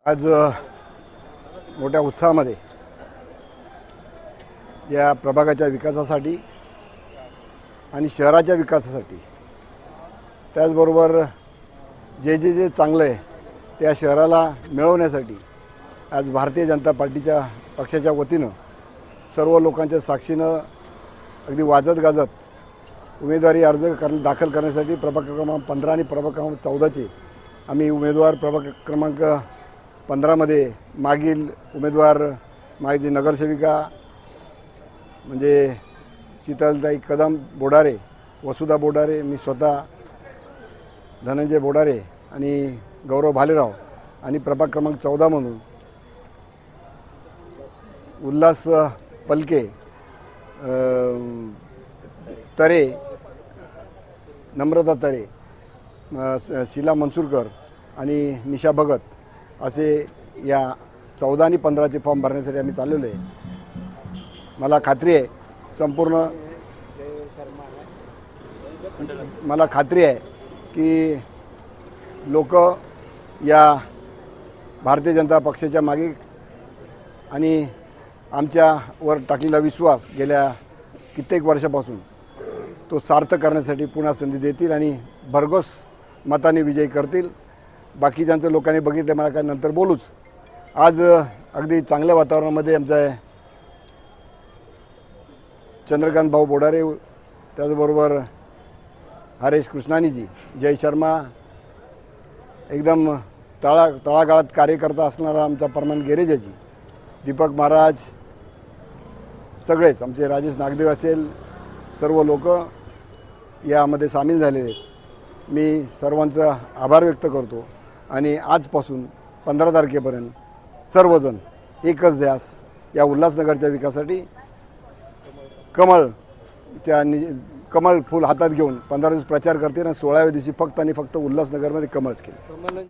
आज मोठ्या उत्साहामध्ये या प्रभागाच्या विकासासाठी आणि शहराच्या विकासासाठी त्याचबरोबर जे चांगलं आहे त्या शहराला मिळवण्यासाठी आज भारतीय जनता पक्षाच्या वतीनं सर्व लोकांच्या साक्षीनं अगदी वाजत गाजत उमेदवारी अर्ज दाखल करण्यासाठी प्रभाग क्रमांक 15 आणि प्रभाग क्रमांक 14चे आम्ही उमेदवार प्रभाग क्रमांक 15मध्ये मागील उमेदवार मागील नगरसेविका म्हणजे शीतलताई कदम बोडारे, वसुधा बोडारे, मी स्वतः धनंजय बोडारे आणि गौरव भालेराव आणि प्रभाग क्रमांक 14 म्हणून उल्हास पलके, तरे, नम्रता तरे, शीला मनसूरकर आणि निशा भगत असे या 14 आणि 15चे फॉर्म भरण्यासाठी आम्ही चाललेलो आहे। मला खात्री आहे की लोक या भारतीय जनता पक्षाच्या मागे आणि आमच्यावर टाकलेला विश्वास गेल्या कित्येक वर्षापासून तो सार्थ करण्यासाठी पुन्हा संधी देतील आणि भरघोस मताने विजयी करतील। बाकीच्यांचं लोकांनी बघितलं, मला काय नंतर बोलूच। आज अगदी चांगल्या वातावरणामध्ये आमचा चंद्रकांत भाऊ बोडारे, त्याचबरोबर हरेश कृष्णानीजी, जय शर्मा, एकदम तळागाळात कार्यकर्ता असणारा आमचा परमान गेरेजाजी, दीपक महाराज, सगळेच आमचे राजेश नागदेव असेल, सर्व लोक यामध्ये सामील झालेले आहेत। मी सर्वांचा आभार व्यक्त करतो आणि आजपासून 15 तारखेपर्यंत सर्वजण एकच ध्यास या उल्हासनगरच्या विकासासाठी कमळ फूल हातात घेऊन 15 दिवस प्रचार करते आणि 16व्या दिवशी फक्त आणि फक्त उल्हासनगरमध्ये कमळच केले।